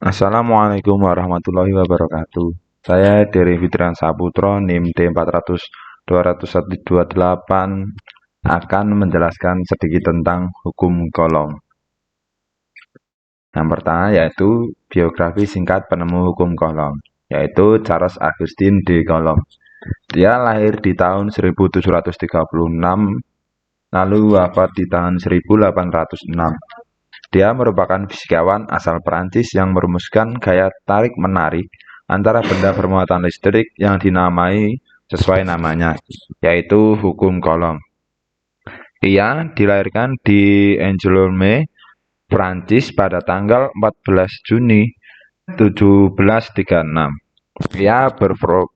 Assalamualaikum warahmatullahi wabarakatuh. Saya Dery Fitran Saputro, NIM D400-228 akan menjelaskan sedikit tentang hukum kolom. Yang pertama yaitu biografi singkat penemu hukum kolom, yaitu Charles Augustin de Coulomb. Dia lahir di tahun 1736, lalu wafat di tahun 1806. Dia merupakan fisikawan asal Perancis yang merumuskan gaya tarik-menarik antara benda bermuatan listrik yang dinamai sesuai namanya, yaitu hukum Coulomb. Ia dilahirkan di Angoulême, Prancis pada tanggal 14 Juni 1736. Ia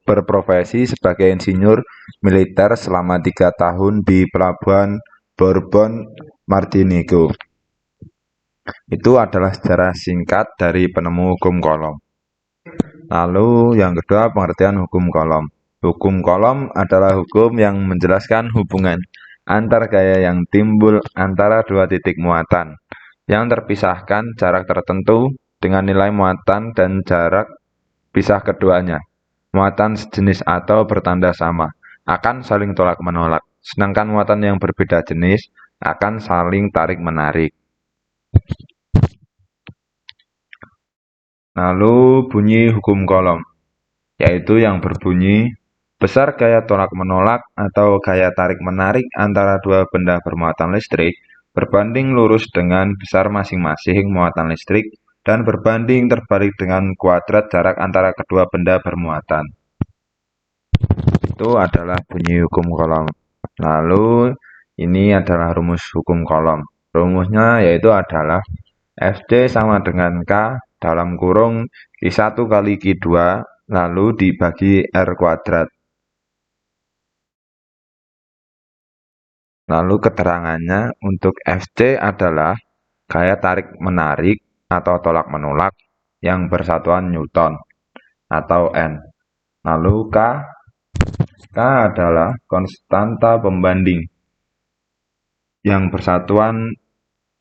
berprofesi sebagai insinyur militer selama 3 tahun di pelabuhan Bourbon Martinique. Itu adalah sejarah singkat dari penemu hukum Coulomb. Lalu yang kedua, pengertian hukum Coulomb. Hukum Coulomb adalah hukum yang menjelaskan hubungan antar gaya yang timbul antara dua titik muatan yang terpisahkan jarak tertentu dengan nilai muatan dan jarak pisah keduanya. Muatan sejenis atau bertanda sama akan saling tolak-menolak, sedangkan muatan yang berbeda jenis akan saling tarik-menarik. Lalu bunyi hukum Coulomb, yaitu yang berbunyi besar gaya tolak-menolak atau gaya tarik-menarik antara dua benda bermuatan listrik berbanding lurus dengan besar masing-masing muatan listrik dan berbanding terbalik dengan kuadrat jarak antara kedua benda bermuatan. Itu adalah bunyi hukum Coulomb. Lalu ini adalah rumus hukum Coulomb. Rumusnya yaitu adalah Fc sama dengan K dalam kurung Q1 kali Q2 lalu dibagi R kuadrat. Lalu keterangannya untuk Fc adalah gaya tarik-menarik atau tolak-menolak yang bersatuan Newton atau N. Lalu K adalah konstanta pembanding yang bersatuan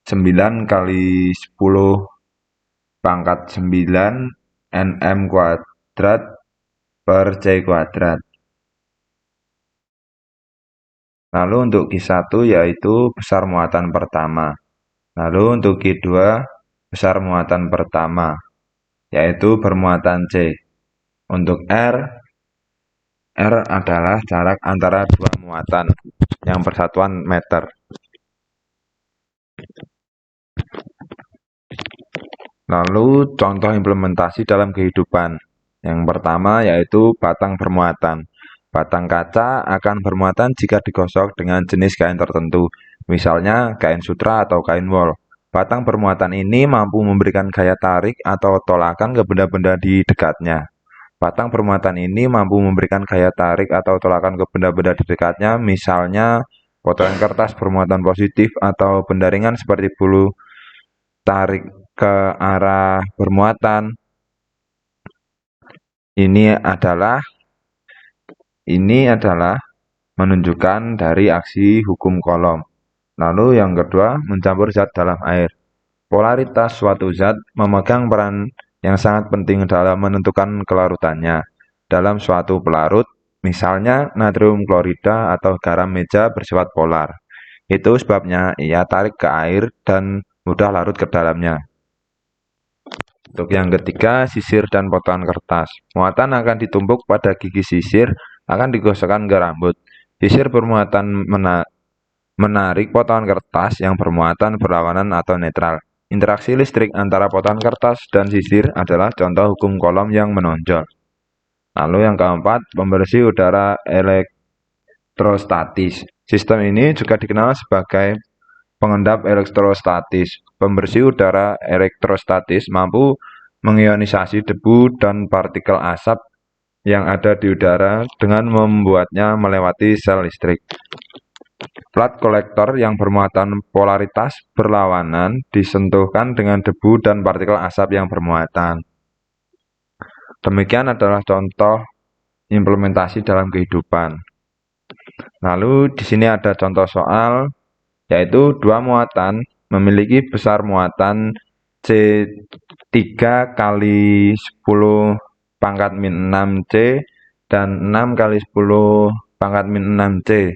9 kali 10 pangkat 9 nm kuadrat per c kuadrat. Lalu untuk Q1 yaitu besar muatan pertama. Lalu untuk Q2 besar muatan pertama, yaitu bermuatan C. Untuk R adalah jarak antara dua muatan yang bersatuan meter. Lalu contoh implementasi dalam kehidupan. Yang pertama yaitu batang bermuatan. Batang kaca akan bermuatan jika digosok dengan jenis kain tertentu, misalnya kain sutra atau kain wol. Batang bermuatan ini mampu memberikan gaya tarik atau tolakan ke benda-benda di dekatnya. Batang bermuatan ini mampu memberikan gaya tarik atau tolakan ke benda-benda di dekatnya, misalnya potongan kertas bermuatan positif atau benda ringan seperti bulu tarik ke arah bermuatan. Ini adalah menunjukkan dari aksi hukum Coulomb. Lalu yang kedua, mencampur zat dalam air. Polaritas suatu zat memegang peran yang sangat penting dalam menentukan kelarutannya. Dalam suatu pelarut, misalnya natrium klorida atau garam meja bersifat polar. Itu sebabnya ia tarik ke air dan mudah larut ke dalamnya. Untuk yang ketiga, sisir dan potongan kertas. Muatan akan ditumpuk pada gigi sisir, akan digosokkan ke rambut. Sisir bermuatan menarik potongan kertas yang bermuatan berlawanan atau netral. Interaksi listrik antara potongan kertas dan sisir adalah contoh hukum Coulomb yang menonjol. Lalu yang keempat, pembersih udara elektrostatis. Sistem ini juga dikenal sebagai pengendap elektrostatis. Pembersih udara elektrostatis mampu mengionisasi debu dan partikel asap yang ada di udara dengan membuatnya melewati sel listrik. Plat kolektor yang bermuatan polaritas berlawanan disentuhkan dengan debu dan partikel asap yang bermuatan. Demikian adalah contoh implementasi dalam kehidupan. Lalu di sini ada contoh soal, yaitu dua muatan memiliki besar muatan C C 3 kali 10 pangkat min 6C dan 6 kali 10 pangkat min 6C.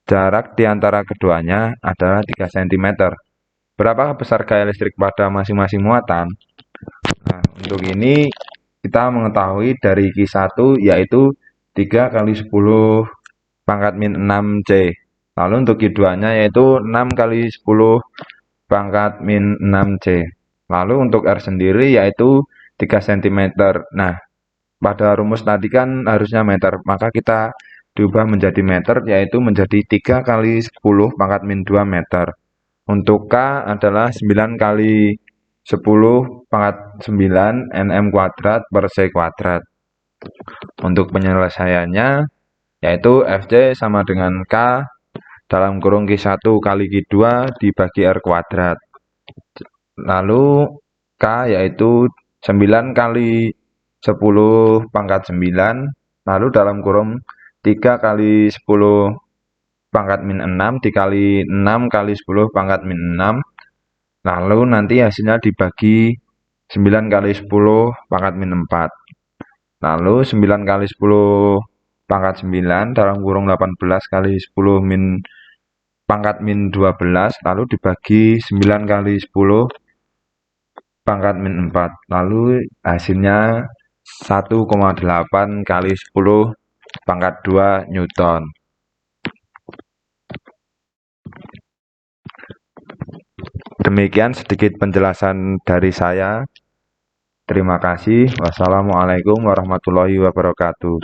Jarak di antara keduanya adalah 3 cm. Berapakah besar gaya listrik pada masing-masing muatan? Nah, untuk ini kita mengetahui dari Q1 yaitu 3 kali 10 pangkat min 6C. Lalu untuk Q2-nya yaitu 6 kali 10 pangkat min 6C. Lalu untuk R sendiri yaitu 3 cm. Nah, pada rumus tadi kan harusnya meter, maka kita diubah menjadi meter, yaitu menjadi 3 kali 10 pangkat min 2 meter. Untuk K adalah 9 kali 10 pangkat 9 nm kuadrat per C kuadrat. Untuk penyelesaiannya, yaitu Fc sama dengan K dalam kurung Q1 kali Q2 dibagi R kuadrat. Lalu K yaitu 9 kali 10 pangkat 9, lalu dalam kurung 3 kali 10 pangkat min 6 dikali 6 kali 10 pangkat min 6, lalu nanti hasilnya dibagi 9 kali 10 pangkat min 4. Lalu 9 kali 10 pangkat 9 dalam kurung 18 kali 10 min pangkat min 12, lalu dibagi 9 kali 10 pangkat min 4. Lalu hasilnya 1,8 kali 10 pangkat 2 Newton. Demikian sedikit penjelasan dari saya. Terima kasih. Wassalamualaikum warahmatullahi wabarakatuh.